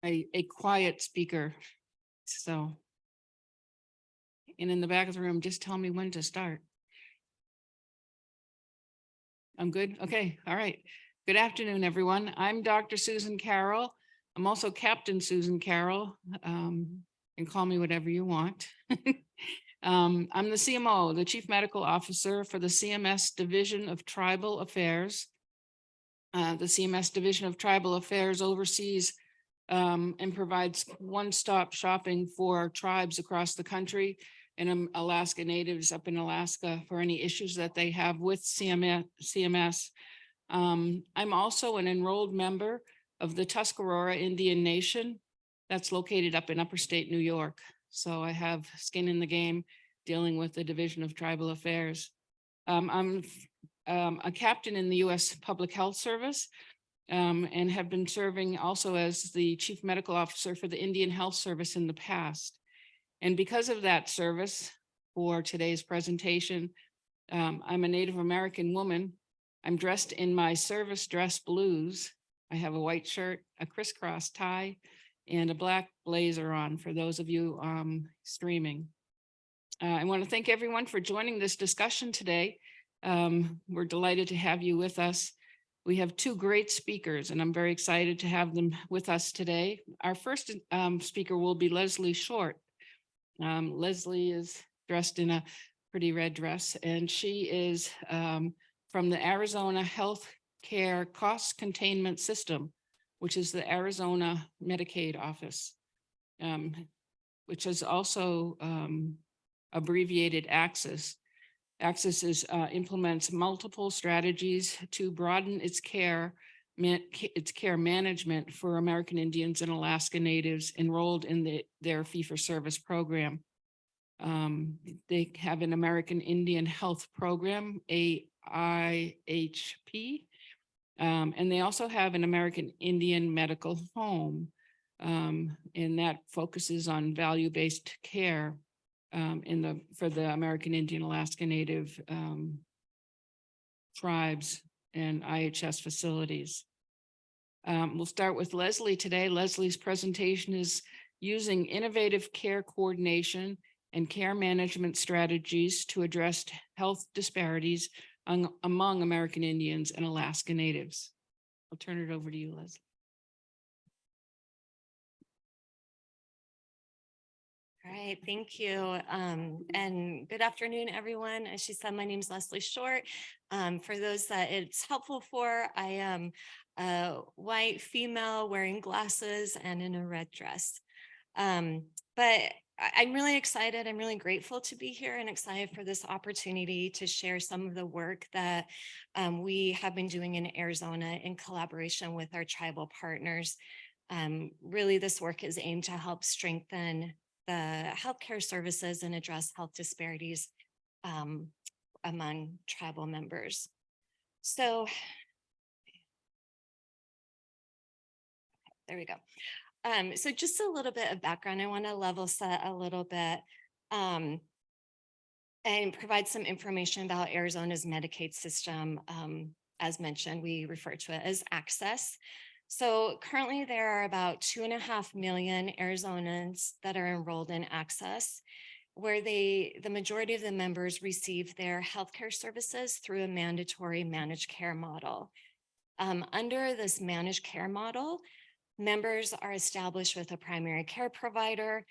a quiet speaker. So, and in the back of the room, just tell me when to start. I'm good. Okay. All right. Good afternoon, everyone. I'm Dr. Susan Karol. I'm also Captain Susan Karol. And call me whatever you want. I'm the CMO, the Chief Medical Officer for the CMS Division of Tribal Affairs. The CMS Division of Tribal Affairs oversees and provides one-stop shopping for tribes across the country and Alaska Natives up in Alaska for any issues that they have with CMS. I'm also an enrolled member of the Tuscarora Indian Nation that's located up in upper state New York. So I have skin in the game dealing with the Division of Tribal Affairs. I'm a captain in the U.S. Public Health Service and have been serving also as the Chief Medical Officer for the Indian Health Service in the past. And because of that service for today's presentation, I'm a Native American woman. I'm dressed in my service dress blues. I have a white shirt, a crisscross tie, and a black blazer on for those of you streaming. I want to thank everyone for joining this discussion today. We're delighted to have you with us. We have two great speakers, and I'm very excited to have them with us today. Our first speaker will be Leslie Short. Leslie is dressed in a pretty red dress, and she is from the Arizona Health Care Cost Containment System, which is the Arizona Medicaid office, which is also abbreviated AHCCCS. AHCCCS implements multiple strategies to broaden its care management for American Indians and Alaska Natives enrolled in their fee-for-service program. They have an American Indian Health Program, AIHP, and they also have an American Indian Medical Home, and that focuses on value-based care for the American Indian Alaska Native tribes and IHS facilities. We'll start with Leslie today. Leslie's presentation is using innovative care coordination and care management strategies to address health disparities among American Indians and Alaska Natives. I'll turn it over to you, Leslie. All right, thank you. And good afternoon, everyone. As she said, my name is Leslie Short. For those that it's helpful for, I am a white female wearing glasses and in a red dress. But I'm really excited. I'm really grateful to be here and excited for this opportunity to share some of the work that we have been doing in Arizona in collaboration with our tribal partners. Really, this work is aimed to help strengthen the healthcare services and address health disparities among tribal members. So there we go. So just a little bit of background. I want to level set a little bit and provide some information about Arizona's Medicaid system. As mentioned, we refer to it as AHCCCS. So currently there are about 2.5 million Arizonans that are enrolled in AHCCCS, where the majority of the members receive their healthcare services through a mandatory managed care model. Under this managed care model, members are established with a primary care provider,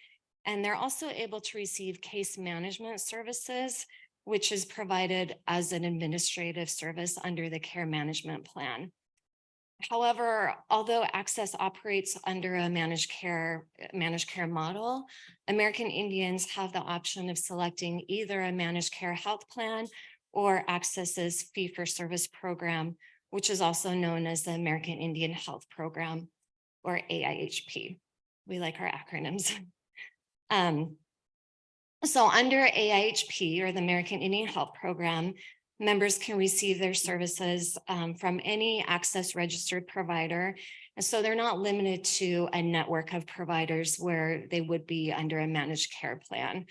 and they're also able to receive case management services, which is provided as an administrative service under the care management plan. However, although AHCCCS operates under a managed care model, American Indians have the option of selecting either a managed care health plan or AHCCCS's fee-for-service program, which is also known as the American Indian Health Program, or AIHP. We like our acronyms. So under AIHP, or the American Indian Health Program, members can receive their services from any AHCCCS registered provider. And so they're not limited to a network of providers where they would be under a managed care plan.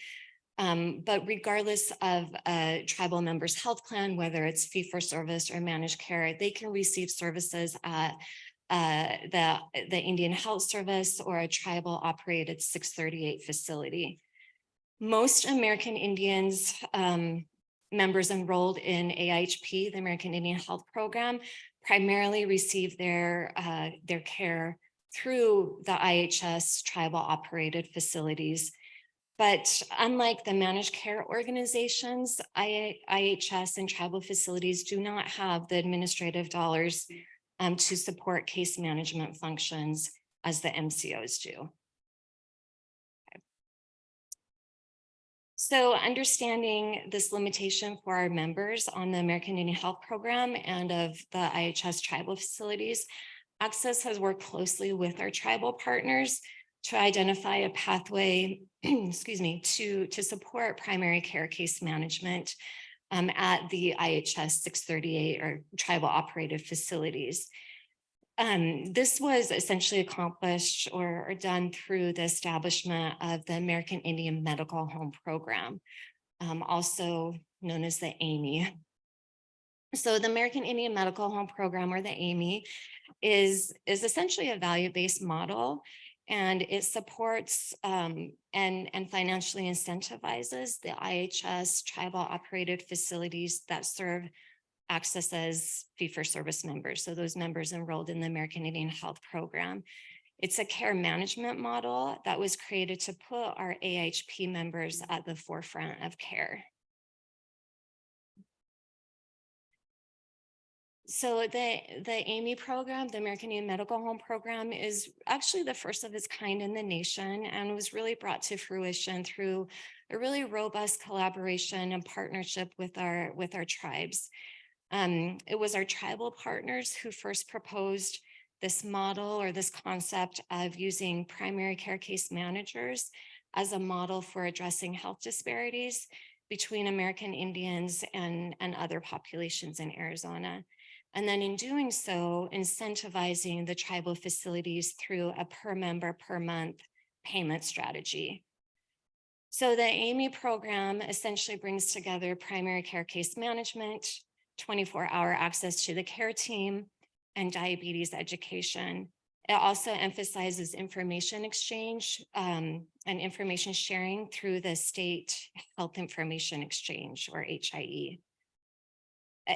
But regardless of a tribal member's health plan, whether it's fee-for-service or managed care, they can receive services at the Indian Health Service or a tribal operated 638 facility. Most American Indians members enrolled in AIHP, the American Indian Health Program, primarily receive their care through the IHS tribal operated facilities. But unlike the managed care organizations, IHS and tribal facilities do not have the administrative dollars to support case management functions as the MCOs do. So understanding this limitation for our members on the American Indian Health Program and of the IHS tribal facilities, Access has worked closely with our tribal partners to identify a pathway, excuse me, to support primary care case management at the IHS 638 or tribal operated facilities. This was essentially accomplished or done through the establishment of the American Indian Medical Home Program, also known as the AIMH. So the American Indian Medical Home Program, or the AIMH, is essentially a value-based model, and it supports and financially incentivizes the IHS tribal operated facilities that serve Access as fee-for-service members. So those members enrolled in the American Indian Health Program. It's a care management model that was created to put our AHP members at the forefront of care. So the AIMH program, the American Indian Medical Home Program, is actually the first of its kind in the nation and was really brought to fruition through a really robust collaboration and partnership with our tribes. It was our tribal partners who first proposed this model or this concept of using primary care case managers as a model for addressing health disparities between American Indians and other populations in Arizona. And then in doing so, incentivizing the tribal facilities through a per member per month payment strategy. So the AIMH program essentially brings together primary care case management, 24-hour access to the care team, and diabetes education. It also emphasizes information exchange and information sharing through the State Health Information Exchange, or HIE.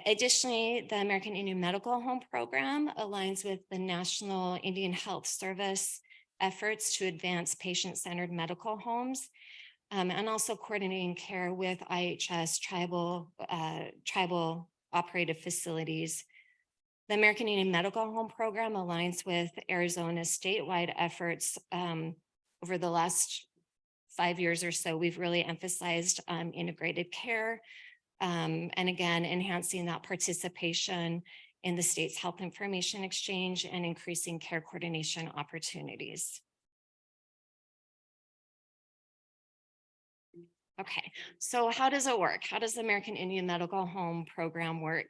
Additionally, the American Indian Medical Home Program aligns with the National Indian Health Service efforts to advance patient-centered medical homes, and also coordinating care with IHS tribal operated facilities. The American Indian Medical Home Program aligns with Arizona's statewide efforts. Over the last 5 years or so, we've really emphasized integrated care, and again, enhancing that participation in the state's health information exchange and increasing care coordination opportunities. Okay, so how does it work? How does the American Indian Medical Home Program work?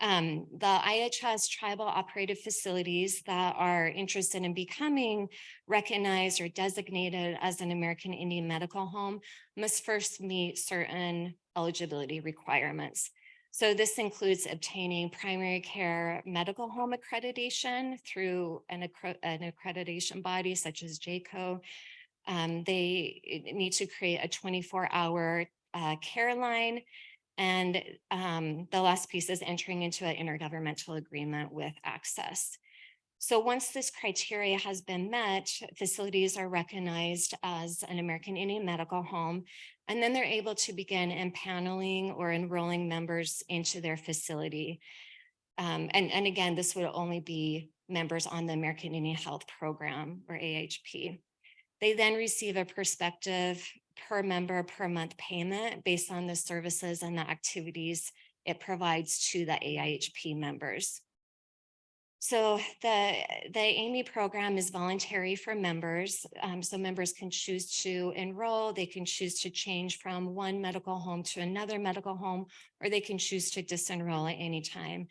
The IHS tribal operated facilities that are interested in becoming recognized or designated as an American Indian medical home must first meet certain eligibility requirements. So this includes obtaining primary care medical home accreditation through an accreditation body such as JCO. They need to create a 24-hour care line. And the last piece is entering into an intergovernmental agreement with Access. So once this criteria has been met, facilities are recognized as an American Indian medical home, and then they're able to begin empaneling or enrolling members into their facility. And again, this would only be members on the American Indian Health Program, or AHP. They then receive a prospective per member per month payment based on the services and the activities it provides to the AIHP members. So the AIMH program is voluntary for members. So members can choose to enroll, they can choose to change from one medical home to another medical home, or they can choose to disenroll at any time.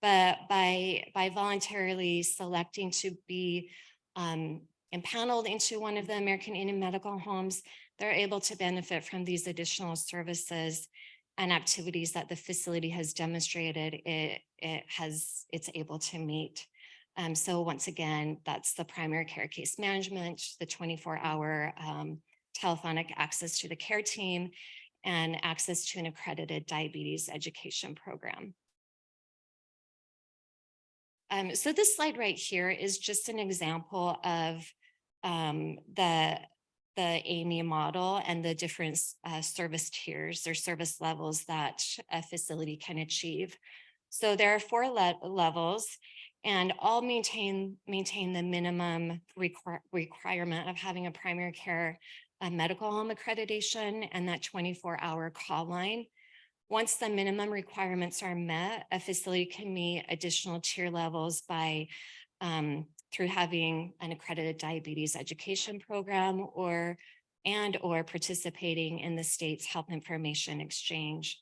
But by voluntarily selecting to be empaneled into one of the American Indian medical homes, they're able to benefit from these additional services and activities that the facility has demonstrated it's able to meet. So once again, that's the primary care case management, the 24-hour telephonic access to the care team, and access to an accredited diabetes education program. So this slide right here is just an example of the AIMH model and the different service tiers or service levels that a facility can achieve. So there are 4 levels, and all maintain the minimum requirement of having a primary care medical home accreditation and that 24-hour call line. Once the minimum requirements are met, a facility can meet additional tier levels by through having an accredited diabetes education program or participating in the state's health information exchange.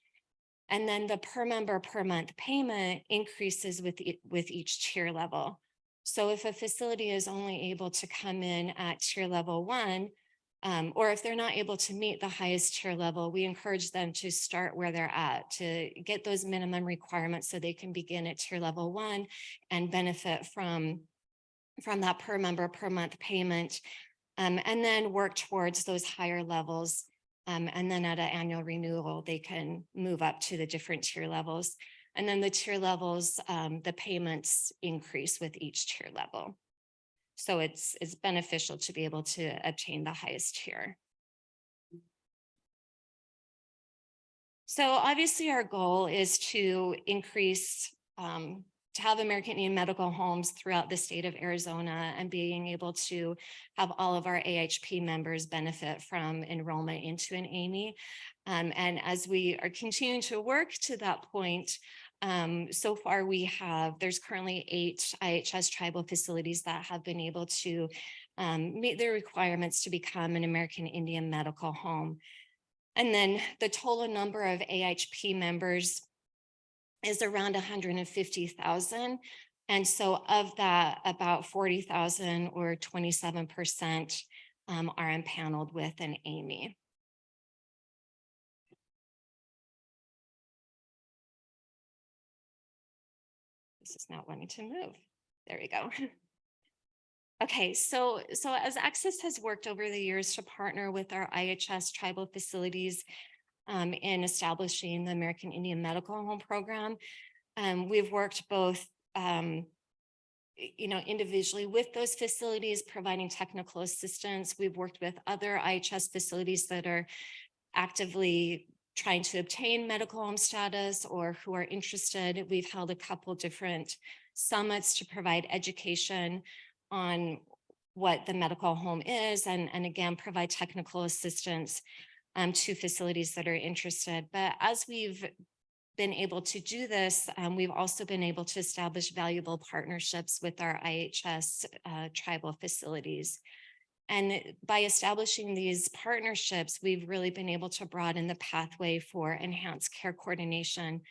And then the per member per month payment increases with each tier level. So if a facility is only able to come in at tier level 1, or if they're not able to meet the highest tier level, we encourage them to start where they're at, to get those minimum requirements so they can begin at tier level 1 and benefit from that per member per month payment, and then work towards those higher levels. And then at an annual renewal, they can move up to the different tier levels. And then the tier levels, the payments increase with each tier level. So it's beneficial to be able to obtain the highest tier. So obviously our goal is to increase, to have American Indian medical homes throughout the state of Arizona and being able to have all of our AHP members benefit from enrollment into an AIMH. And as we are continuing to work to that point, so far there's currently 8 IHS tribal facilities that have been able to meet their requirements to become an American Indian medical home. And then the total number of AHP members is around 150,000. And so of that, about 40,000 or 27% are empaneled with an AIMH. This is not wanting to move. There we go. Okay, so as Access has worked over the years to partner with our IHS tribal facilities in establishing the American Indian Medical Home Program, we've worked both individually with those facilities, providing technical assistance. We've worked with other IHS facilities that are actively trying to obtain medical home status or who are interested. We've held a couple different summits to provide education on what the medical home is, and again, provide technical assistance to facilities that are interested. But as we've been able to do this, we've also been able to establish valuable partnerships with our IHS tribal facilities. And by establishing these partnerships, we've really been able to broaden the pathway for enhanced care coordination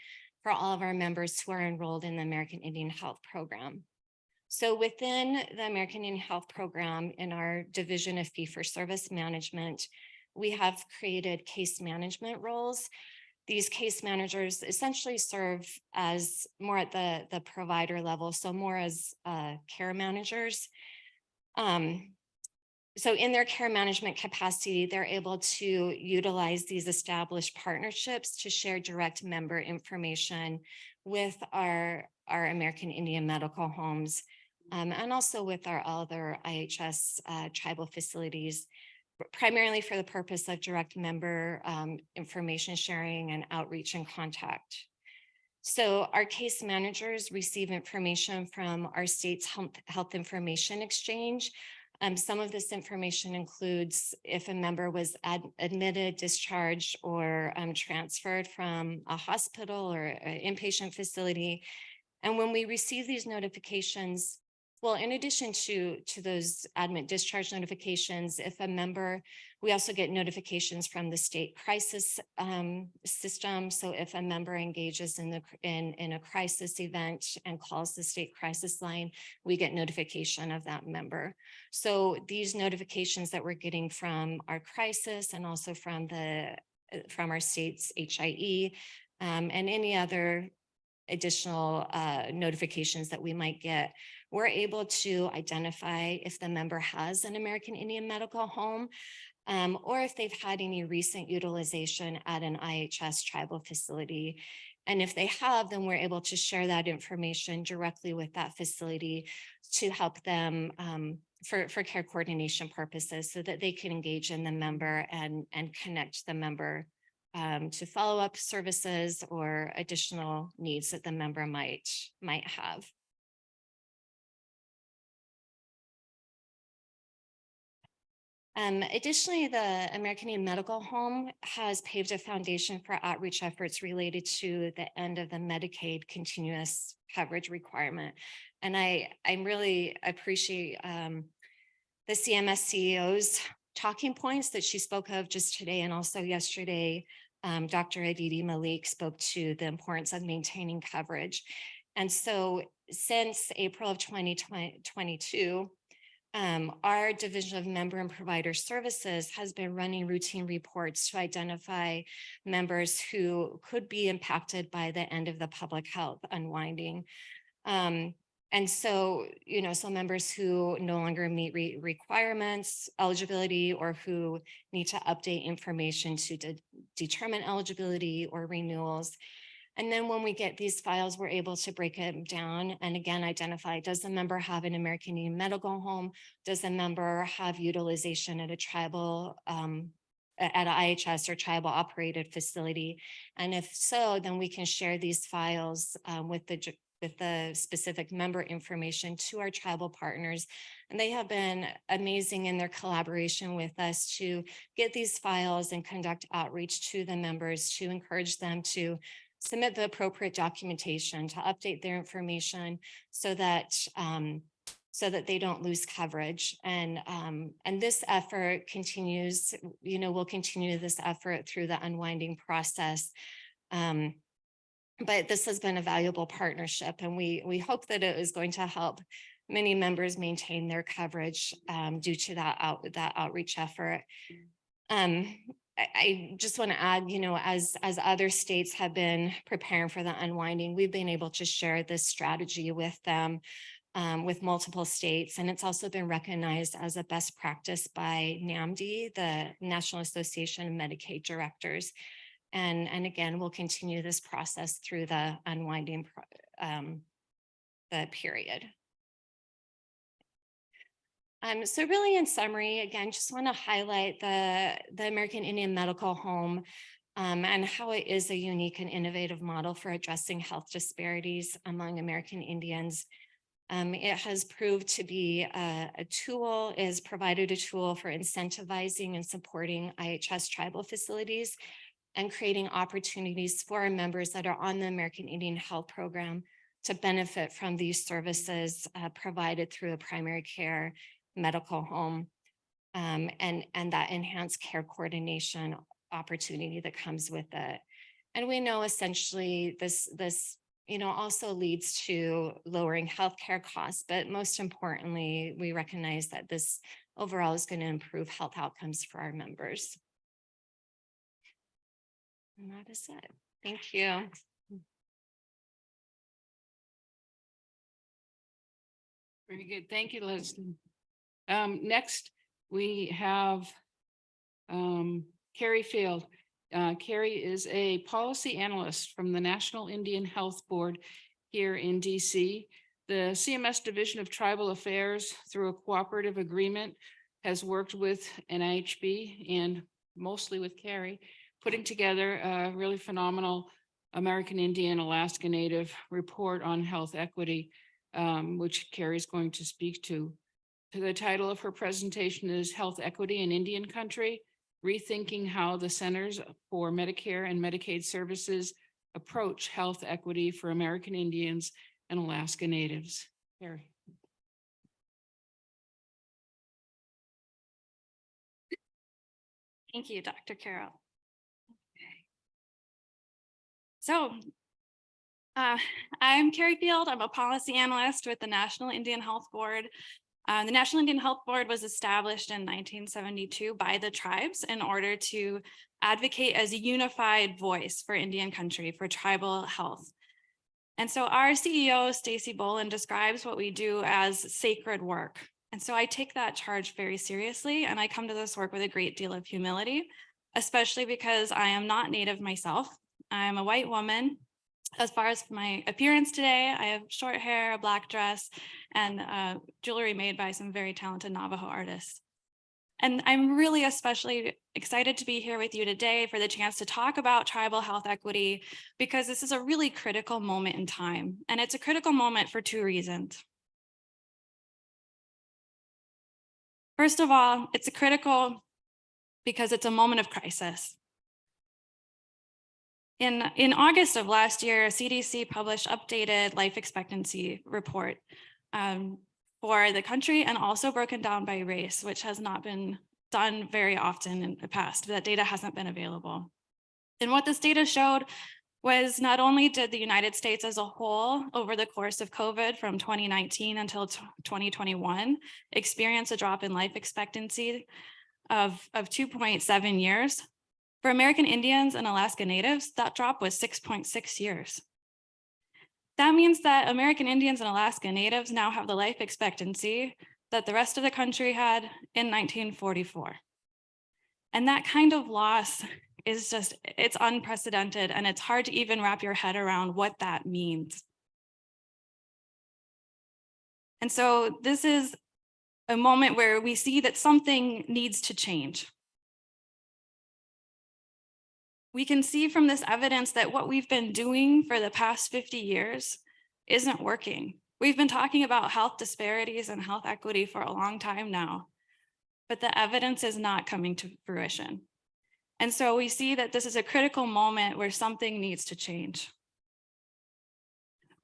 for all of our members who are enrolled in the American Indian Health Program. So within the American Indian Health Program, in our Division of Fee-for-Service Management, we have created case management roles. These case managers essentially serve as more at the provider level, so more as care managers. So in their care management capacity, they're able to utilize these established partnerships to share direct member information with our American Indian medical homes, and also with our other IHS tribal facilities, primarily for the purpose of direct member information sharing and outreach and contact. So our case managers receive information from our state's health information exchange. Some of this information includes if a member was admitted, discharged, or transferred from a hospital or an inpatient facility. And when we receive these notifications, well, in addition to those admit discharge notifications, if a member, we also get notifications from the state crisis system. So if a member engages in a crisis event and calls the state crisis line, we get notification of that member. So these notifications that we're getting from our crisis and also from our state's HIE and any other additional notifications that we might get, we're able to identify if the member has an American Indian medical home, or if they've had any recent utilization at an IHS tribal facility. And if they have, then we're able to share that information directly with that facility to help them for care coordination purposes, so that they can engage in the member and connect the member to follow-up services or additional needs that the member might have. Additionally, the American Indian Medical Home has paved a foundation for outreach efforts related to the end of the Medicaid continuous coverage requirement. And I really appreciate the CMS CEO's talking points that she spoke of just today, and also yesterday, Dr. Aditi Malik spoke to the importance of maintaining coverage. And so since April of 2022, our Division of Member and Provider Services has been running routine reports to identify members who could be impacted by the end of the public health unwinding. And so, so members who no longer meet requirements, eligibility, or who need to update information to determine eligibility or renewals. And then when we get these files, we're able to break it down and again, identify, does the member have an American Indian medical home? Does the member have utilization at a tribal, at an IHS or tribal operated facility? And if so, then we can share these files with the specific member information to our tribal partners. And they have been amazing in their collaboration with us to get these files and conduct outreach to the members to encourage them to submit the appropriate documentation, to update their information so that they don't lose coverage. And this effort continues, we'll continue this effort through the unwinding process. But this has been a valuable partnership, and we hope that it is going to help many members maintain their coverage due to that outreach effort. I just want to add, as other states have been preparing for the unwinding, we've been able to share this strategy with them, with multiple states. And it's also been recognized as a best practice by NAMD, the National Association of Medicaid Directors. And again, we'll continue this process through the unwinding the period. So really in summary, again, just want to highlight the American Indian Medical Home and how it is a unique and innovative model for addressing health disparities among American Indians. It has proved to be provided a tool for incentivizing and supporting IHS tribal facilities and creating opportunities for our members that are on the American Indian Health Program to benefit from these services provided through a primary care medical home, and that enhanced care coordination opportunity that comes with it. And we know essentially this also leads to lowering healthcare costs, but most importantly, we recognize that this overall is going to improve health outcomes for our members. And that is it. Thank you. Very good. Thank you, Leslie. Next, we have Carrie Field. Carrie is a policy analyst from the National Indian Health Board here in DC. The CMS Division of Tribal Affairs, through a cooperative agreement, has worked with NIHB and mostly with Carrie, putting together a really phenomenal American Indian Alaska Native report on health equity, which Carrie is going to speak to. The title of her presentation is Health Equity in Indian Country, Rethinking How the Centers for Medicare and Medicaid Services Approach Health Equity for American Indians and Alaska Natives. Carrie. Thank you, Dr. Karol. So I'm Carrie Field. I'm a policy analyst with the National Indian Health Board. The National Indian Health Board was established in 1972 by the tribes in order to advocate as a unified voice for Indian country, for tribal health. And so our CEO, Stacy Boland, describes what we do as sacred work. And so I take that charge very seriously, and I come to this work with a great deal of humility, especially because I am not Native myself. I am a white woman. As far as my appearance today, I have short hair, a black dress, and jewelry made by some very talented Navajo artists. And I'm really especially excited to be here with you today for the chance to talk about tribal health equity, because this is a really critical moment in time. And it's a critical moment for two reasons. First of all, it's critical because it's a moment of crisis. In August of last year, CDC published updated life expectancy report for the country, and also broken down by race, which has not been done very often in the past. That data hasn't been available. And what this data showed was not only did the United States as a whole over the course of COVID from 2019 until 2021 experience a drop in life expectancy of 2.7 years. For American Indians and Alaska Natives, that drop was 6.6 years. That means that American Indians and Alaska Natives now have the life expectancy that the rest of the country had in 1944. And that kind of loss is just, it's unprecedented, and it's hard to even wrap your head around what that means. And so this is a moment where we see that something needs to change. We can see from this evidence that what we've been doing for the past 50 years isn't working. We've been talking about health disparities and health equity for a long time now, but the evidence is not coming to fruition. And so we see that this is a critical moment where something needs to change.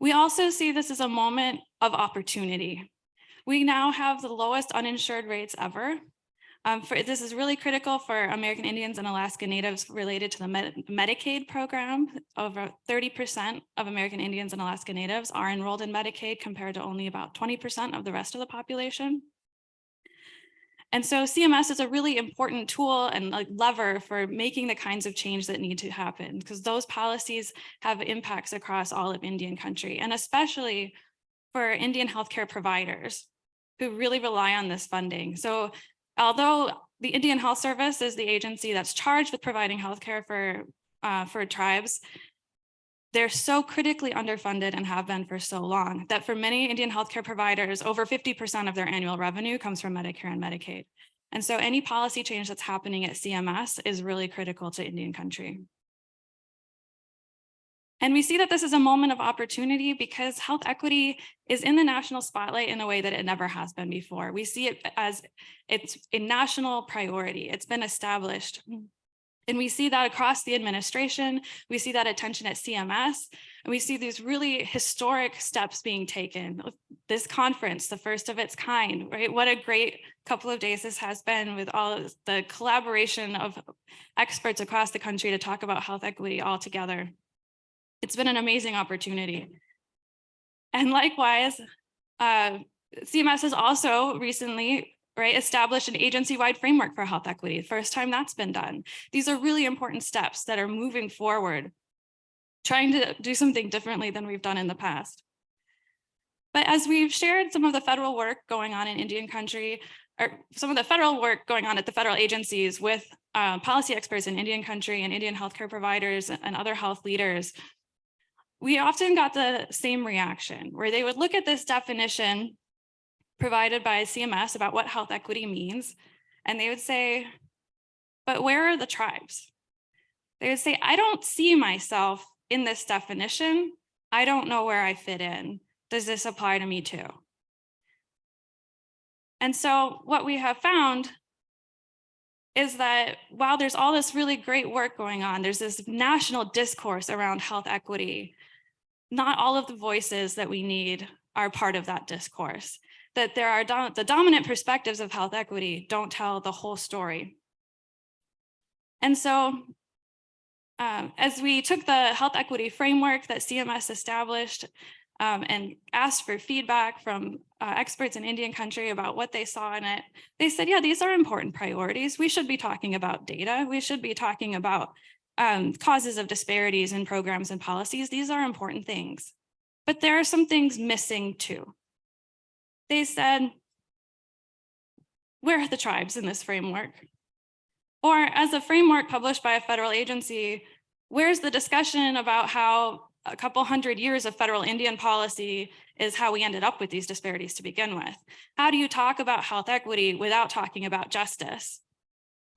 We also see this as a moment of opportunity. We now have the lowest uninsured rates ever. This is really critical for American Indians and Alaska Natives related to the Medicaid program. Over 30% of American Indians and Alaska Natives are enrolled in Medicaid, compared to only about 20% of the rest of the population. And so CMS is a really important tool and a lever for making the kinds of change that need to happen, because those policies have impacts across all of Indian country, and especially for Indian healthcare providers who really rely on this funding. So although the Indian Health Service is the agency that's charged with providing healthcare for tribes, they're so critically underfunded and have been for so long that for many Indian healthcare providers, over 50% of their annual revenue comes from Medicare and Medicaid. And so any policy change that's happening at CMS is really critical to Indian country. And we see that this is a moment of opportunity because health equity is in the national spotlight in a way that it never has been before. We see it as it's a national priority. It's been established. And we see that across the administration. We see that attention at CMS. And we see these really historic steps being taken. This conference, the first of its kind, right? What a great couple of days this has been, with all the collaboration of experts across the country to talk about health equity all together. It's been an amazing opportunity. And likewise, CMS has also recently established an agency-wide framework for health equity. First time that's been done. These are really important steps that are moving forward, trying to do something differently than we've done in the past. But as we've shared some of the federal work going on in Indian country, or some of the federal work going on at the federal agencies with policy experts in Indian country and Indian healthcare providers and other health leaders, we often got the same reaction, where they would look at this definition provided by CMS about what health equity means, and they would say, but where are the tribes? They would say, I don't see myself in this definition. I don't know where I fit in. Does this apply to me too? And so what we have found is that while there's all this really great work going on, there's this national discourse around health equity, not all of the voices that we need are part of that discourse. That there are the dominant perspectives of health equity don't tell the whole story. And so as we took the health equity framework that CMS established and asked for feedback from experts in Indian country about what they saw in it, they said, yeah, these are important priorities. We should be talking about data. We should be talking about causes of disparities in programs and policies. These are important things. But there are some things missing too. They said, where are the tribes in this framework? Or as a framework published by a federal agency, where's the discussion about how a couple hundred years of federal Indian policy is how we ended up with these disparities to begin with? How do you talk about health equity without talking about justice?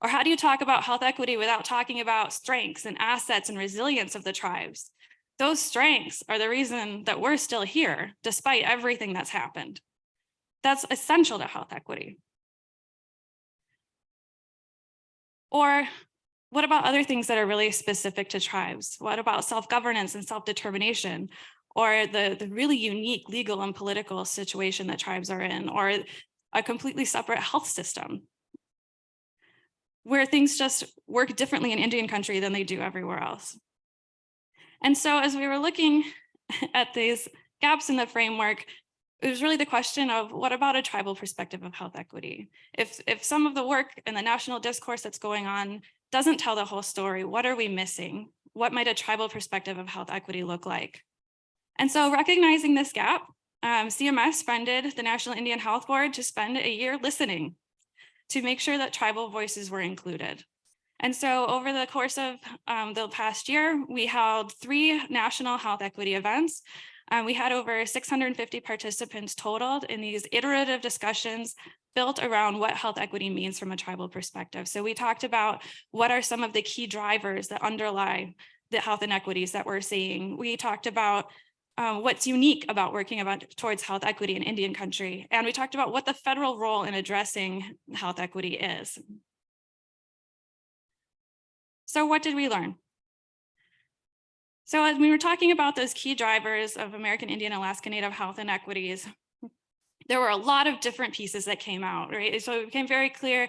Or how do you talk about health equity without talking about strengths and assets and resilience of the tribes? Those strengths are the reason that we're still here, despite everything that's happened. That's essential to health equity. Or what about other things that are really specific to tribes? What about self-governance and self-determination? Or the really unique legal and political situation that tribes are in, or a completely separate health system, where things just work differently in Indian country than they do everywhere else. And so as we were looking at these gaps in the framework, it was really the question of what about a tribal perspective of health equity? If some of the work in the national discourse that's going on doesn't tell the whole story, what are we missing? What might a tribal perspective of health equity look like? And so recognizing this gap, CMS funded the National Indian Health Board to spend a year listening to make sure that tribal voices were included. And so over the course of the past year, we held 3 national health equity events. We had over 650 participants totaled in these iterative discussions built around what health equity means from a tribal perspective. So we talked about what are some of the key drivers that underlie the health inequities that we're seeing. We talked about what's unique about working towards health equity in Indian country. And we talked about what the federal role in addressing health equity is. So what did we learn? So as we were talking about those key drivers of American Indian and Alaska Native health inequities, there were a lot of different pieces that came out, right? So it became very clear,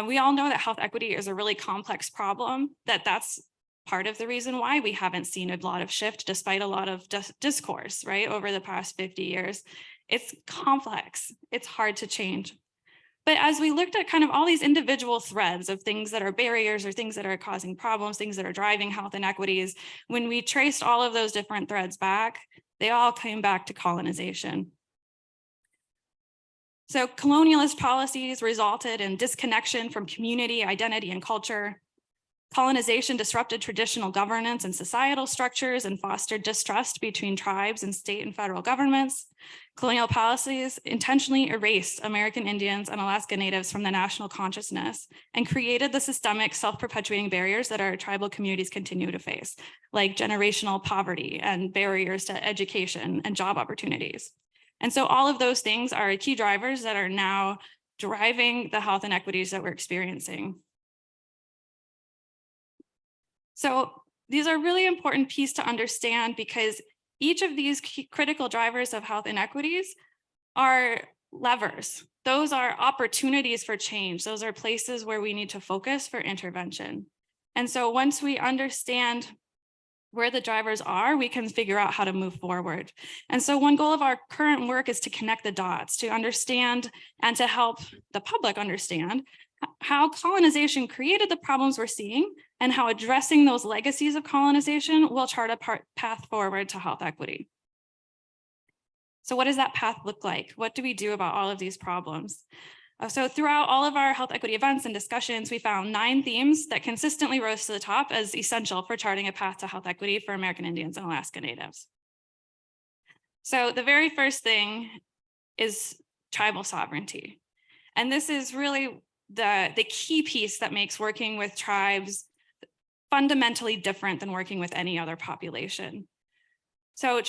we all know that health equity is a really complex problem, that's part of the reason why we haven't seen a lot of shift despite a lot of discourse, right, over the past 50 years. It's complex, it's hard to change. But as we looked at kind of all these individual threads of things that are barriers or things that are causing problems, things that are driving health inequities, when we traced all of those different threads back, they all came back to colonization. So colonialist policies resulted in disconnection from community, identity, and culture. Colonization disrupted traditional governance and societal structures and fostered distrust between tribes and state and federal governments. Colonial policies intentionally erased American Indians and Alaska Natives from the national consciousness and created the systemic self-perpetuating barriers that our tribal communities continue to face, like generational poverty and barriers to education and job opportunities. And so all of those things are key drivers that are now driving the health inequities that we're experiencing. So these are really important piece to understand because each of these key critical drivers of health inequities are levers. Those are opportunities for change. Those are places where we need to focus for intervention. And so once we understand where the drivers are, we can figure out how to move forward. And so one goal of our current work is to connect the dots, to understand and to help the public understand how colonization created the problems we're seeing and how addressing those legacies of colonization will chart a path forward to health equity. So what does that path look like? What do we do about all of these problems? So throughout all of our health equity events and discussions, we found 9 themes that consistently rose to the top as essential for charting a path to health equity for American Indians and Alaska Natives. So the very first thing is tribal sovereignty. And this is really the key piece that makes working with tribes fundamentally different than working with any other population. So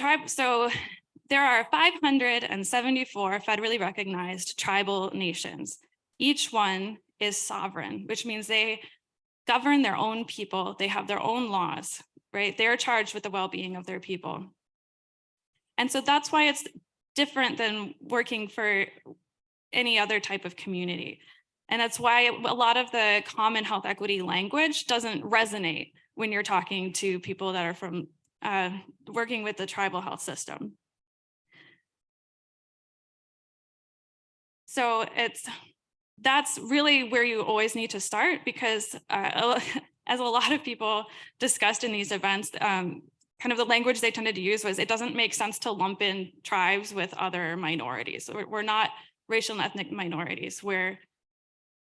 there are 574 federally recognized tribal nations. Each one is sovereign, which means they govern their own people. They have their own laws, right? They're charged with the well-being of their people. And so that's why it's different than working for any other type of community. And that's why a lot of the common health equity language doesn't resonate when you're talking to people that are from working with the tribal health system. So that's really where you always need to start because as a lot of people discussed in these events, kind of the language they tended to use was, it doesn't make sense to lump in tribes with other minorities. We're not racial and ethnic minorities. We're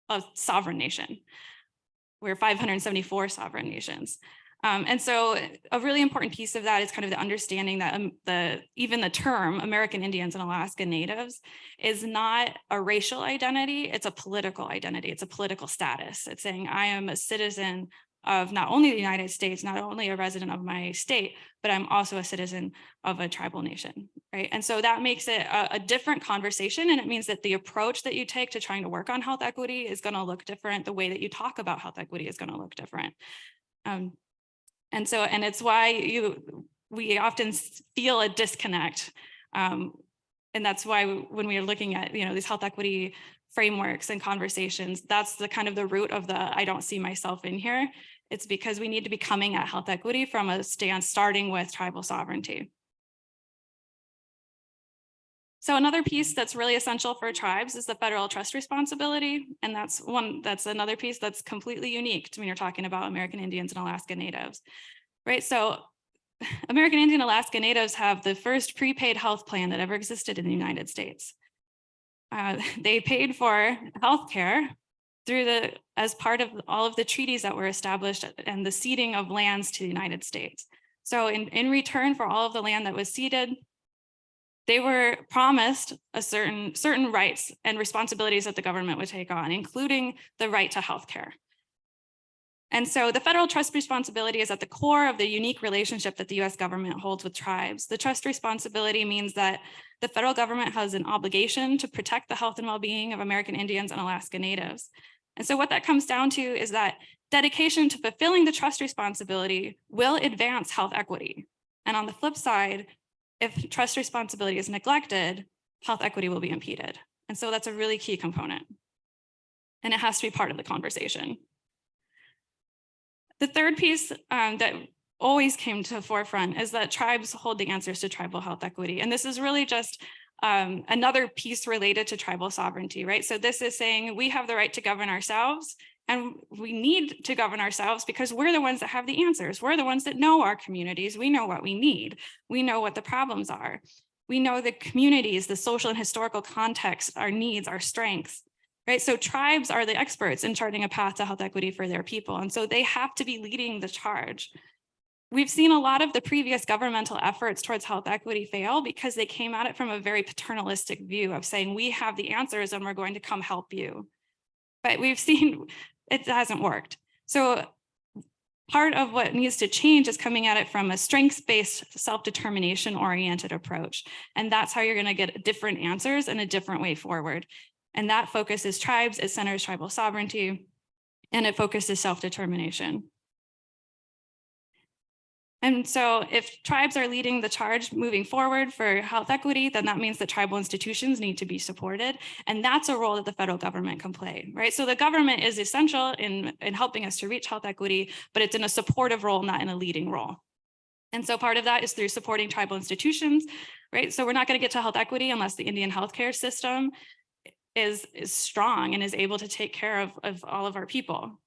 a sovereign nation. We're 574 sovereign nations. And so a really important piece of that is kind of the understanding that even the term American Indians and Alaska Natives is not a racial identity, it's a political identity, it's a political status. It's saying I am a citizen of not only the United States, not only a resident of my state, but I'm also a citizen of a tribal nation, right? And so that makes it a different conversation, and it means that the approach that you take to trying to work on health equity is going to look different. The way that you talk about health equity is going to look different. And it's why we often feel a disconnect. And that's why when we are looking at, these health equity frameworks and conversations, that's the kind of the root of the, I don't see myself in here. It's because we need to be coming at health equity from a stance starting with tribal sovereignty. So another piece that's really essential for tribes is the federal trust responsibility. And that's another piece that's completely unique to when you're talking about American Indians and Alaska Natives, right? So American Indian Alaska Natives have the first prepaid health plan that ever existed in the United States. They paid for healthcare as part of all of the treaties that were established and the ceding of lands to the United States. So in return for all of the land that was ceded, they were promised certain rights and responsibilities that the government would take on, including the right to healthcare. And so the federal trust responsibility is at the core of the unique relationship that the US government holds with tribes. The trust responsibility means that the federal government has an obligation to protect the health and well-being of American Indians and Alaska Natives. And so what that comes down to is that dedication to fulfilling the trust responsibility will advance health equity. And on the flip side, if trust responsibility is neglected, health equity will be impeded. And so that's a really key component. And it has to be part of the conversation. The third piece that always came to the forefront is that tribes hold the answers to tribal health equity. And this is really just another piece related to tribal sovereignty, right? So this is saying we have the right to govern ourselves, and we need to govern ourselves because we're the ones that have the answers. We're the ones that know our communities. We know what we need. We know what the problems are. We know the communities, the social and historical context, our needs, our strengths, right? So tribes are the experts in charting a path to health equity for their people. And so they have to be leading the charge. We've seen a lot of the previous governmental efforts towards health equity fail because they came at it from a very paternalistic view of saying, we have the answers and we're going to come help you. But we've seen it hasn't worked. So part of what needs to change is coming at it from a strengths-based, self-determination oriented approach. And that's how you're going to get different answers and a different way forward. And that focuses tribes, it centers tribal sovereignty, and it focuses self-determination. And so if tribes are leading the charge moving forward for health equity, then that means that tribal institutions need to be supported. And that's a role that the federal government can play, right? So the government is essential in helping us to reach health equity, but it's in a supportive role, not in a leading role. And so part of that is through supporting tribal institutions, right? So we're not going to get to health equity unless the Indian healthcare system is strong and is able to take care of all of our people.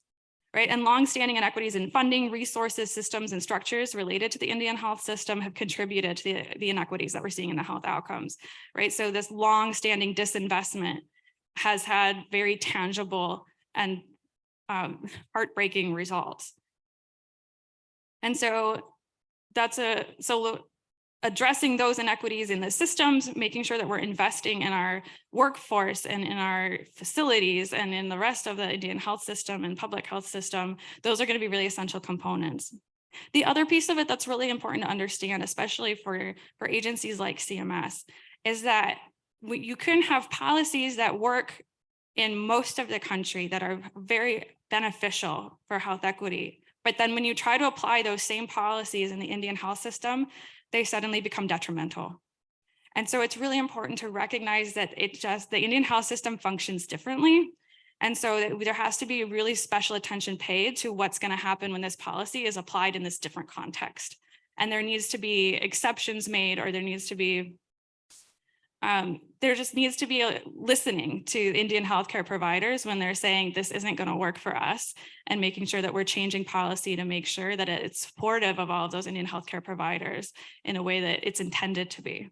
Right? And longstanding inequities in funding, resources, systems, and structures related to the Indian health system have contributed to the inequities that we're seeing in the health outcomes, right? So this longstanding disinvestment has had very tangible and heartbreaking results. And so addressing those inequities in the systems, making sure that we're investing in our workforce and in our facilities and in the rest of the Indian health system and public health system, those are going to be really essential components. The other piece of it that's really important to understand, especially for agencies like CMS, is that you can have policies that work in most of the country that are very beneficial for health equity. But then when you try to apply those same policies in the Indian health system, they suddenly become detrimental. And so it's really important to recognize that the Indian health system functions differently. And so there has to be really special attention paid to what's going to happen when this policy is applied in this different context. And there needs to be exceptions made, or there needs to be there just needs to be a listening to Indian healthcare providers when they're saying this isn't going to work for us, and making sure that we're changing policy to make sure that it's supportive of all of those Indian healthcare providers in a way that it's intended to be.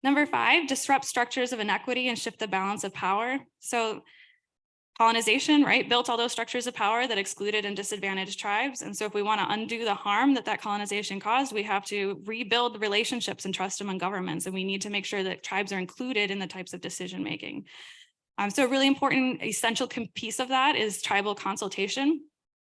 Number 5, disrupt structures of inequity and shift the balance of power. So colonization, right, built all those structures of power that excluded and disadvantaged tribes. And so if we want to undo the harm that colonization caused, we have to rebuild relationships and trust among governments. And we need to make sure that tribes are included in the types of decision making. So a really important, essential piece of that is tribal consultation.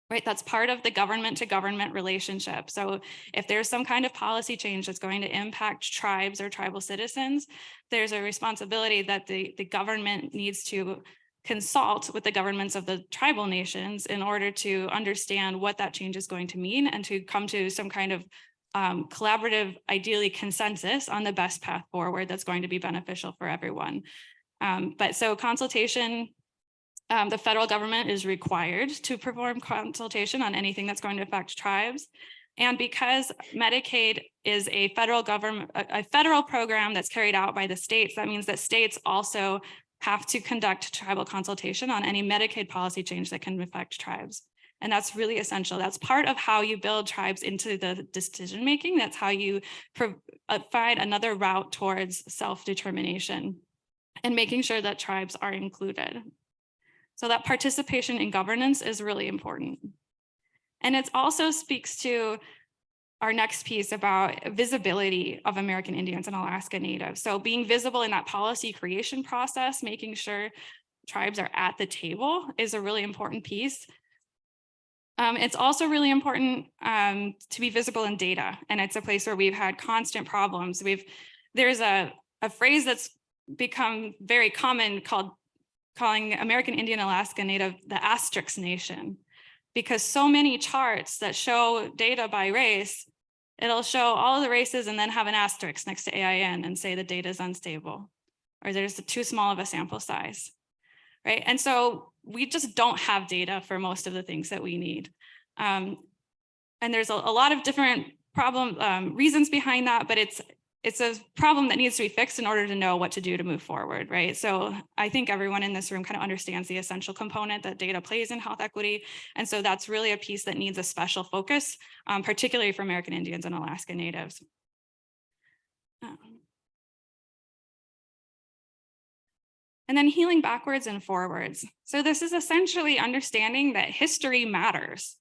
Right, that's part of the government to government relationship. So if there's some kind of policy change that's going to impact tribes or tribal citizens, there's a responsibility that the government needs to consult with the governments of the tribal nations in order to understand what that change is going to mean, and to come to some kind of collaborative, ideally consensus on the best path forward that's going to be beneficial for everyone. But so consultation, the federal government is required to perform consultation on anything that's going to affect tribes. And because Medicaid is a federal government, a federal program that's carried out by the states, that means that states also have to conduct tribal consultation on any Medicaid policy change that can affect tribes. And that's really essential. That's part of how you build tribes into the decision-making. That's how you provide another route towards self-determination and making sure that tribes are included. So that participation in governance is really important. And it also speaks to our next piece about visibility of American Indians and Alaska Natives. So being visible in that policy creation process, making sure tribes are at the table is a really important piece. It's also really important to be visible in data. And it's a place where we've had constant problems. There's a phrase that's become very common calling American Indian Alaska Native the asterisk nation, because so many charts that show data by race, it'll show all of the races and then have an asterisk next to AIN and say the data is unstable, or there's too small of a sample size, right? And so we just don't have data for most of the things that we need. And there's a lot of different reasons behind that, but it's a problem that needs to be fixed in order to know what to do to move forward, right? So I think everyone in this room kind of understands the essential component that data plays in health equity. And so that's really a piece that needs a special focus, particularly for American Indians and Alaska Natives. And then healing backwards and forwards. So this is essentially understanding that history matters.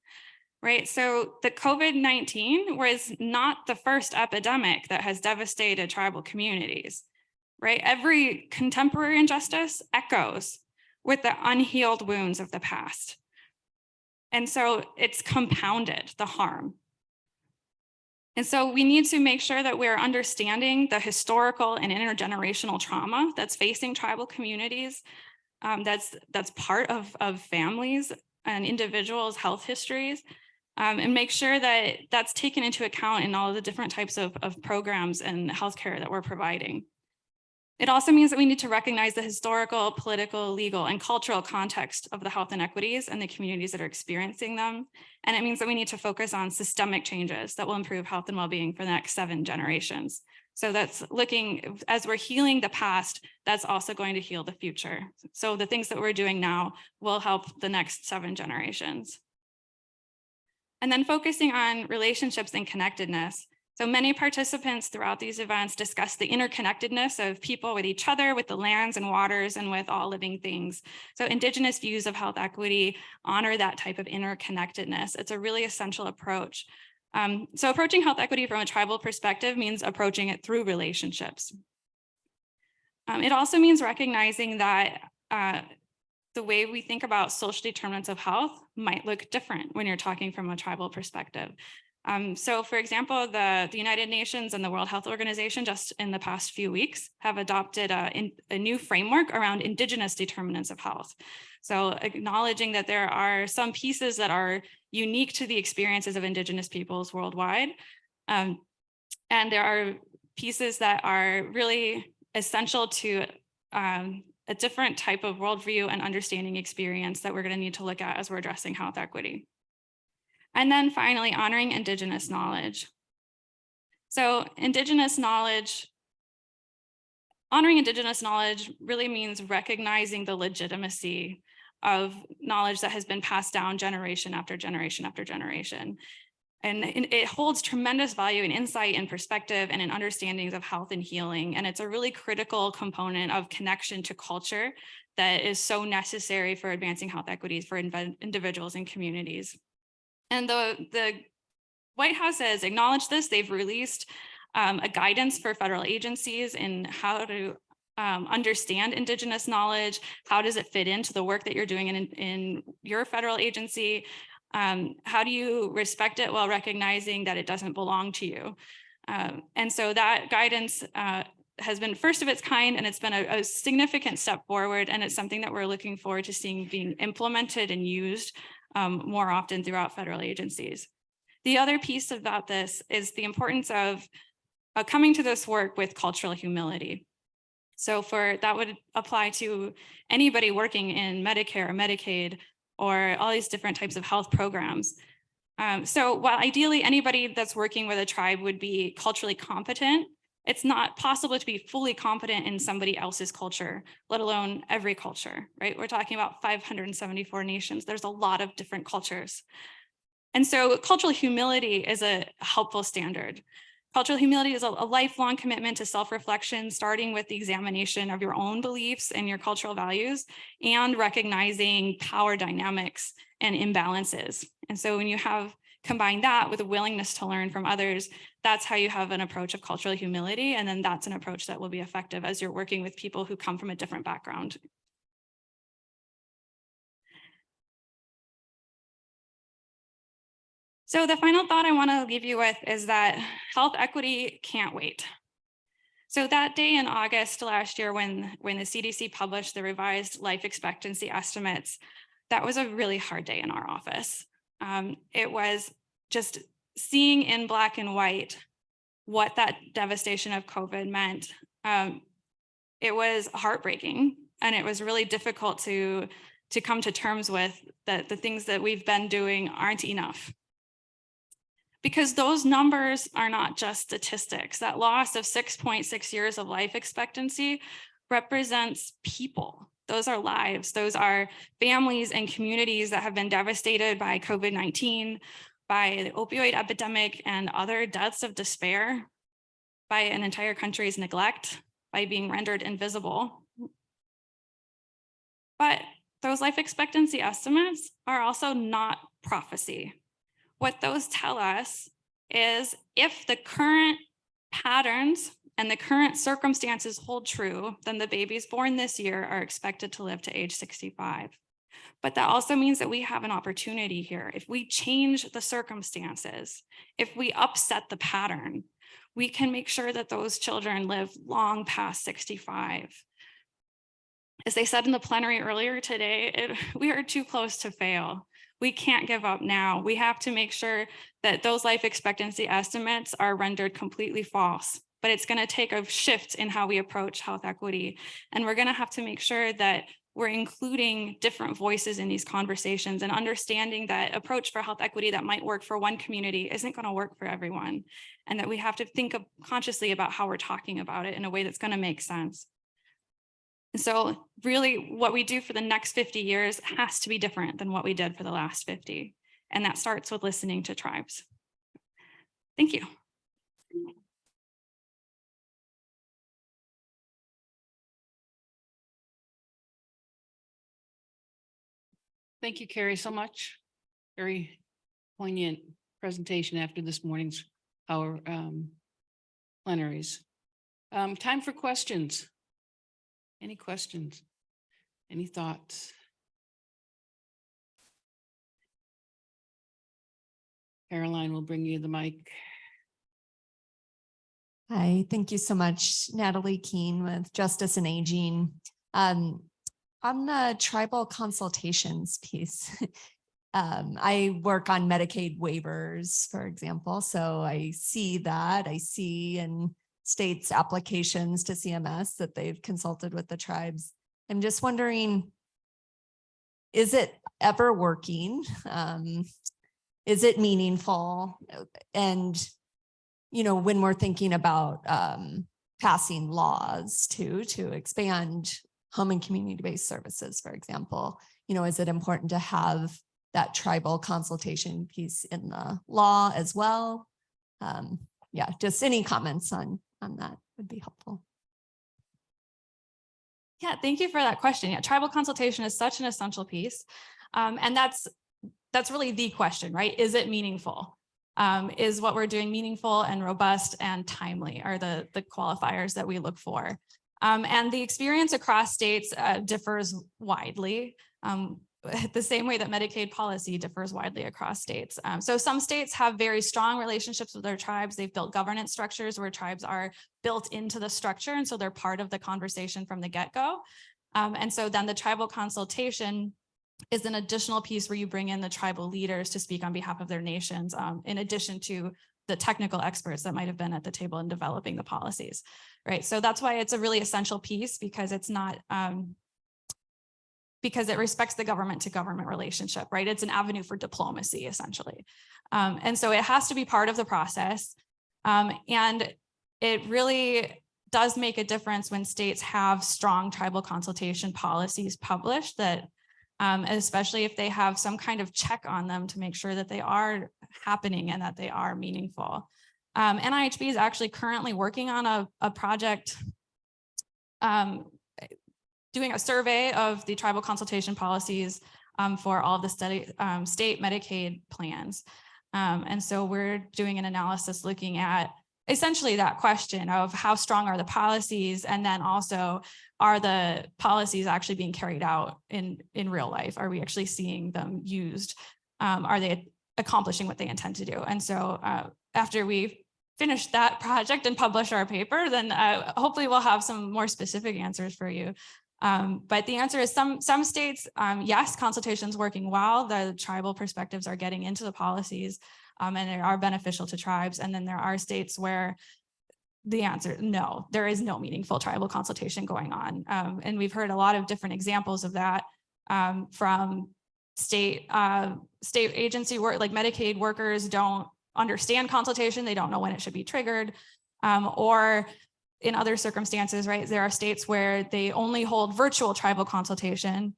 Right, so the COVID-19 was not the first epidemic that has devastated tribal communities, right? Every contemporary injustice echoes with the unhealed wounds of the past. And so it's compounded the harm. And so we need to make sure that we're understanding the historical and intergenerational trauma that's facing tribal communities, that's part of families and individuals' health histories. And make sure that that's taken into account in all of the different types of programs and healthcare that we're providing. It also means that we need to recognize the historical, political, legal, and cultural context of the health inequities and the communities that are experiencing them. And it means that we need to focus on systemic changes that will improve health and well-being for the next 7 generations. So that's looking, as we're healing the past, that's also going to heal the future. So the things that we're doing now will help the next 7 generations. And then focusing on relationships and connectedness. So many participants throughout these events discuss the interconnectedness of people with each other, with the lands and waters, and with all living things. So Indigenous views of health equity honor that type of interconnectedness. It's a really essential approach. So approaching health equity from a tribal perspective means approaching it through relationships. It also means recognizing that the way we think about social determinants of health might look different when you're talking from a tribal perspective. So for example, the United Nations and the World Health Organization just in the past few weeks have adopted a new framework around Indigenous determinants of health. So acknowledging that there are some pieces that are unique to the experiences of Indigenous peoples worldwide. And there are pieces that are really essential to a different type of worldview and understanding experience that we're going to need to look at as we're addressing health equity. And then finally, honoring Indigenous knowledge. So Indigenous knowledge, honoring Indigenous knowledge really means recognizing the legitimacy of knowledge that has been passed down generation after generation after generation. And it holds tremendous value in insight and perspective and in understandings of health and healing. And it's a really critical component of connection to culture that is so necessary for advancing health equities for individuals and communities. And the White House has acknowledged this. They've released a guidance for federal agencies in how to understand Indigenous knowledge. How does it fit into the work that you're doing in your federal agency? How do you respect it while recognizing that it doesn't belong to you? And so that guidance has been first of its kind, and it's been a significant step forward. And it's something that we're looking forward to seeing being implemented and used more often throughout federal agencies. The other piece about this is the importance of coming to this work with cultural humility. So that would apply to anybody working in Medicare or Medicaid or all these different types of health programs. So while ideally anybody that's working with a tribe would be culturally competent, it's not possible to be fully competent in somebody else's culture, let alone every culture, right? We're talking about 574 nations. There's a lot of different cultures. And so cultural humility is a helpful standard. Cultural humility is a lifelong commitment to self-reflection, starting with the examination of your own beliefs and your cultural values, and recognizing power dynamics and imbalances. And so when you combine that with a willingness to learn from others, that's how you have an approach of cultural humility. And then that's an approach that will be effective as you're working with people who come from a different background. So the final thought I want to leave you with is that health equity can't wait. So that day in August last year, when the CDC published the revised life expectancy estimates, that was a really hard day in our office. It was just seeing in black and white what that devastation of COVID meant. It was heartbreaking, and it was really difficult to come to terms with that the things that we've been doing aren't enough. Because those numbers are not just statistics. That loss of 6.6 years of life expectancy represents people. Those are lives. Those are families and communities that have been devastated by COVID-19, by the opioid epidemic and other deaths of despair, by an entire country's neglect, by being rendered invisible. But those life expectancy estimates are also not prophecy. What those tell us is if the current patterns and the current circumstances hold true, then the babies born this year are expected to live to age 65. But that also means that we have an opportunity here. If we change the circumstances, if we upset the pattern, we can make sure that those children live long past 65. As they said in the plenary earlier today, we are too close to fail. We can't give up now. We have to make sure that those life expectancy estimates are rendered completely false, but it's going to take a shift in how we approach health equity. And we're going to have to make sure that we're including different voices in these conversations and understanding that approach for health equity that might work for one community isn't going to work for everyone. And that we have to think consciously about how we're talking about it in a way that's going to make sense. And so really what we do for the next 50 years has to be different than what we did for the last 50. And that starts with listening to tribes. Thank you. Thank you, Carrie, so much. Very poignant presentation after this morning's our plenaries. Time for questions. Any questions? Any thoughts? Caroline will bring you the mic. Hi, thank you so much, Natalie Keene with Justice and Aging. On the tribal consultations piece, I work on Medicaid waivers, for example, so I see that. I see in states' applications to CMS that they've consulted with the tribes. I'm just wondering, is it ever working? Is it meaningful? And when we're thinking about passing laws to expand home and community-based services, for example, is it important to have that tribal consultation piece in the law as well? Yeah, just any comments on that would be helpful. Yeah, thank you for that question. Yeah, tribal consultation is such an essential piece. And that's really the question, right? Is it meaningful? Is what we're doing meaningful and robust and timely are the qualifiers that we look for. And the experience across states differs widely. The same way that Medicaid policy differs widely across states. So some states have very strong relationships with their tribes. They've built governance structures where tribes are built into the structure. And so they're part of the conversation from the get-go. And so then the tribal consultation is an additional piece where you bring in the tribal leaders to speak on behalf of their nations, in addition to the technical experts that might have been at the table in developing the policies, right? So that's why it's a really essential piece, because it's not, because it respects the government to government relationship, right? It's an avenue for diplomacy, essentially. And so it has to be part of the process. And it really does make a difference when states have strong tribal consultation policies published that, especially if they have some kind of check on them to make sure that they are happening and that they are meaningful. NIHB is actually currently working on a project doing a survey of the tribal consultation policies for all of the state Medicaid plans. And so we're doing an analysis looking at essentially that question of how strong are the policies, and then also are the policies actually being carried out in real life? Are we actually seeing them used? Are they accomplishing what they intend to do? And so after we finish that project and publish our paper, then hopefully we'll have some more specific answers for you. But the answer is some states, yes, consultation's working well. The tribal perspectives are getting into the policies, and they are beneficial to tribes. And then there are states where the answer, no, there is no meaningful tribal consultation going on. And we've heard a lot of different examples of that from state agency work, like Medicaid workers don't understand consultation. They don't know when it should be triggered, or in other circumstances, right? There are states where they only hold virtual tribal consultation.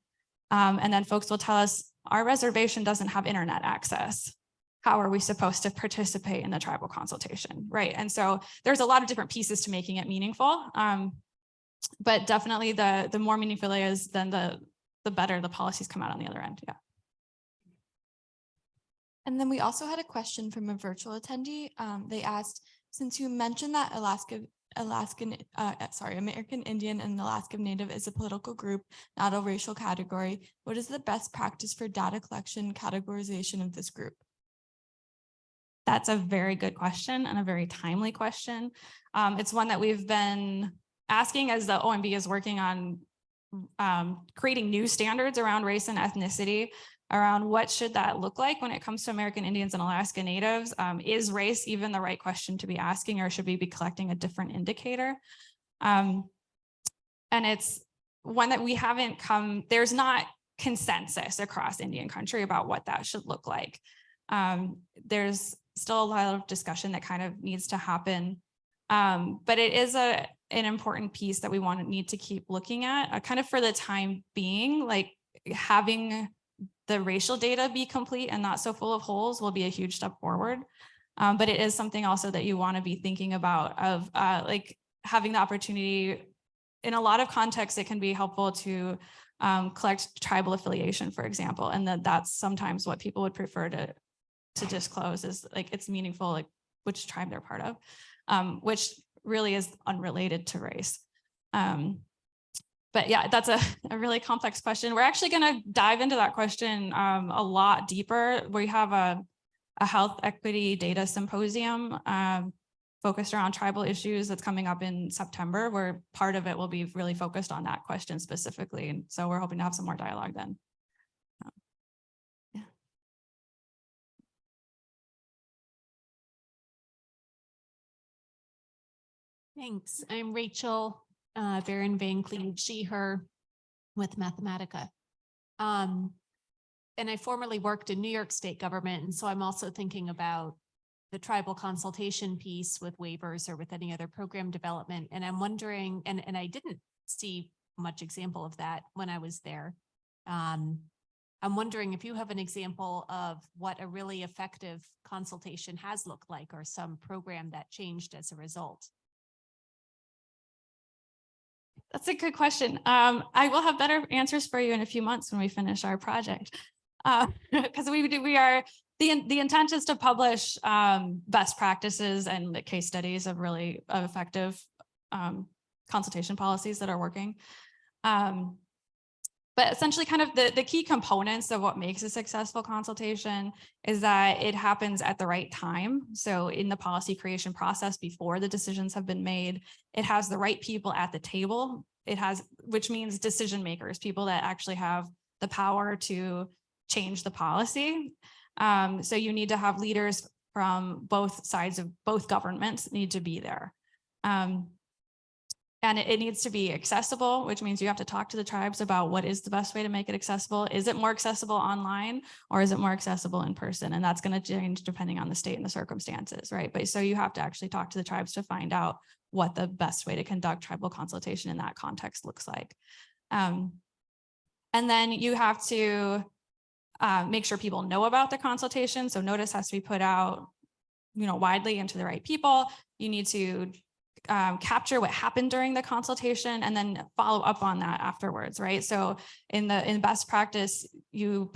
And then folks will tell us our reservation doesn't have internet access. How are we supposed to participate in the tribal consultation, right? And so there's a lot of different pieces to making it meaningful. But definitely the more meaningful it is, then the better the policies come out on the other end, yeah. And then we also had a question from a virtual attendee. They asked, since you mentioned that American Indian and Alaska Native is a political group, not a racial category, what is the best practice for data collection categorization of this group? That's a very good question and a very timely question. It's one that we've been asking as the OMB is working on creating new standards around race and ethnicity, around what should that look like when it comes to American Indians and Alaska Natives. Is race even the right question to be asking, or should we be collecting a different indicator? And it's one that we haven't there's not consensus across Indian country about what that should look like. There's still a lot of discussion that kind of needs to happen. But it is an important piece that we need to keep looking at, kind of for the time being. Like having the racial data be complete and not so full of holes will be a huge step forward. But it is something also that you want to be thinking about, of like having the opportunity. In a lot of contexts, it can be helpful to collect tribal affiliation, for example, and that's sometimes what people would prefer to disclose, is like it's meaningful, like which tribe they're part of, which really is unrelated to race. But yeah, that's a really complex question. We're actually going to dive into that question a lot deeper. We have a health equity data symposium focused around tribal issues that's coming up in September, where part of it will be really focused on that question specifically. And so we're hoping to have some more dialogue then. Yeah. Thanks. I'm Rachel Baron Van Cleve, she, her, with Mathematica. And I formerly worked in New York State government. And so I'm also thinking about the tribal consultation piece with waivers or with any other program development. And I'm wondering, and I didn't see much example of that when I was there. I'm wondering if you have an example of what a really effective consultation has looked like, or some program that changed as a result. That's a good question. I will have better answers for you in a few months when we finish our project. Because the intent is to publish best practices and the case studies of really effective consultation policies that are working. But essentially kind of the key components of what makes a successful consultation is that it happens at the right time. So in the policy creation process before the decisions have been made, it has the right people at the table. Which means decision makers, people that actually have the power to change the policy. So you need to have leaders from both sides of both governments need to be there. And it needs to be accessible, which means you have to talk to the tribes about what is the best way to make it accessible. Is it more accessible online, or is it more accessible in person? And that's going to change depending on the state and the circumstances, right? But so you have to actually talk to the tribes to find out what the best way to conduct tribal consultation in that context looks like. And then you have to make sure people know about the consultation. So notice has to be put out, widely into the right people. You need to capture what happened during the consultation and then follow up on that afterwards, right? So in best practice, you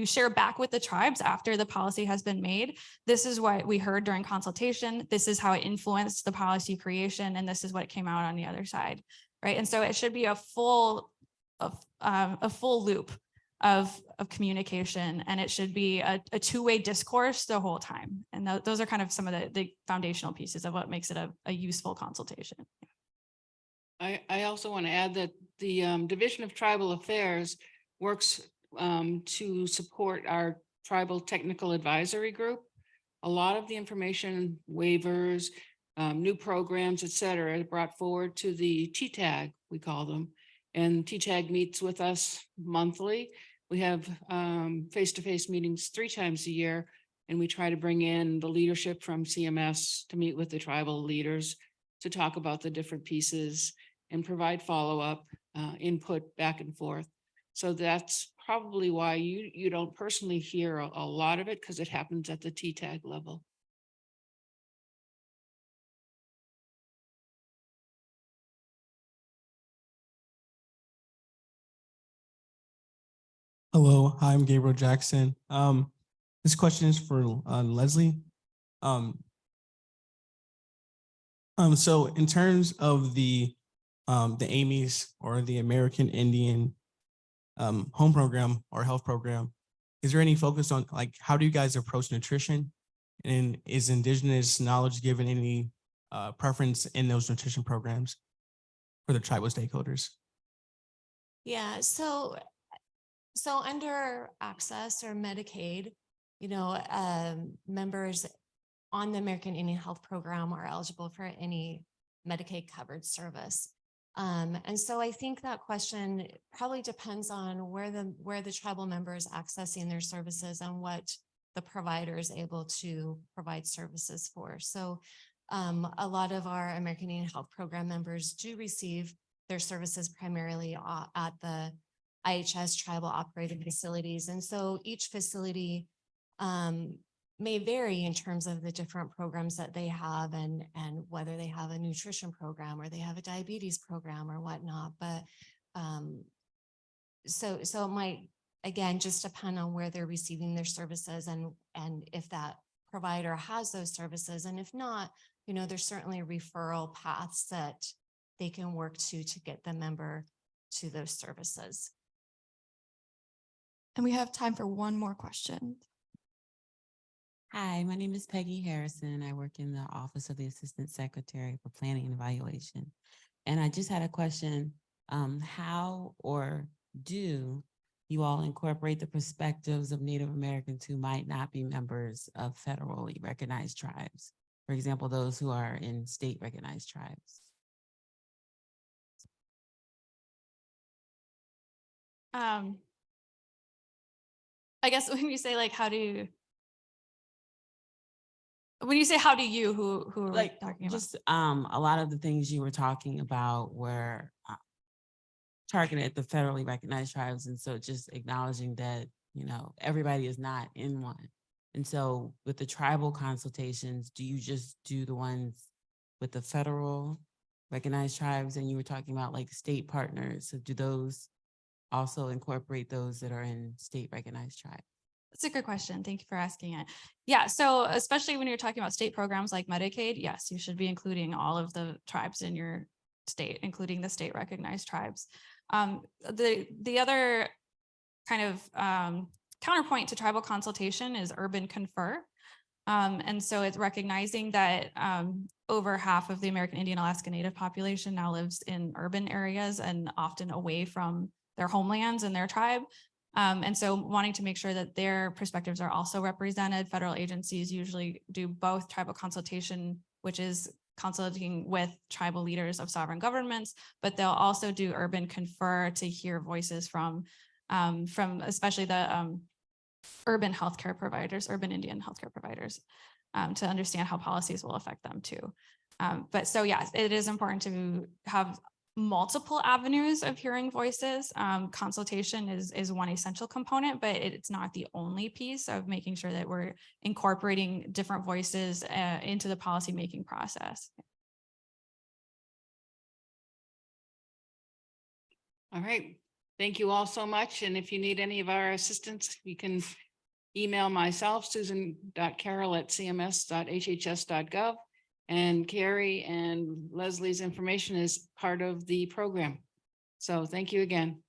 share back with the tribes after the policy has been made. This is what we heard during consultation. This is how it influenced the policy creation. And this is what came out on the other side, right? And so it should be a full loop of communication, and it should be a two-way discourse the whole time. And those are kind of some of the foundational pieces of what makes it a useful consultation. I also want to add that the Division of Tribal Affairs works to support our Tribal Technical Advisory Group. A lot of the information, waivers, new programs, et cetera, brought forward to the TTAG, we call them. And TTAG meets with us monthly. We have face-to-face meetings 3 times a year, and we try to bring in the leadership from CMS to meet with the tribal leaders to talk about the different pieces and provide follow-up input back and forth. So that's probably why you don't personally hear a lot of it, because it happens at the TTAG level. Hello, hi, I'm Gabriel Jackson. This question is for Leslie. So in terms of the AIMH or the American Indian home program or health program, is there any focus on how do you guys approach nutrition, and is indigenous knowledge given any preference in those nutrition programs for the tribal stakeholders? Yeah, so under Access or Medicaid, members on the American Indian Health Program are eligible for any Medicaid covered service. And so I think that question probably depends on where the tribal member is accessing their services and what the provider is able to provide services for. So a lot of our American Indian Health Program members do receive their services primarily at the IHS tribal operated facilities. And so each facility may vary in terms of the different programs that they have and whether they have a nutrition program or they have a diabetes program or whatnot. But so it might, again, just depend on where they're receiving their services and if that provider has those services. And if not, there's certainly referral paths that they can work to get the member to those services. And we have time for one more question. Hi, my name is Peggy Harrison. I work in the Office of the Assistant Secretary for Planning and Evaluation. And I just had a question. How or do you all incorporate the perspectives of Native Americans who might not be members of federally recognized tribes? For example, those who are in state recognized tribes. I guess when you say how do you, When you say how do you, who are we Like talking about? just a lot of the things you were talking about were targeted at the federally recognized tribes. And so just acknowledging that, you know, everybody is not in one. And so with the tribal consultations, do you just do the ones with the federal recognized tribes? And you were talking about like state partners. So do those also incorporate those that are in state recognized tribes? That's a good question. Thank you for asking it. Yeah, so especially when you're talking about state programs like Medicaid, yes, you should be including all of the tribes in your state, including the state recognized tribes. The other kind of counterpoint to tribal consultation is urban confer. And so it's recognizing that over half of the American Indian Alaska Native population now lives in urban areas and often away from their homelands and their tribe. And so wanting to make sure that their perspectives are also represented. Federal agencies usually do both tribal consultation, which is consulting with tribal leaders of sovereign governments, but they'll also do urban confer to hear voices from especially the urban healthcare providers, urban Indian healthcare providers, to understand how policies will affect them too. But so yes, it is important to have multiple avenues of hearing voices. Consultation is one essential component, but it's not the only piece of making sure that we're incorporating different voices into the policymaking process. All right. Thank you all so much. And if you need any of our assistance, you can email myself, susan.carol@cms.hhs.gov. And Carrie and Leslie's information is part of the program. So thank you again.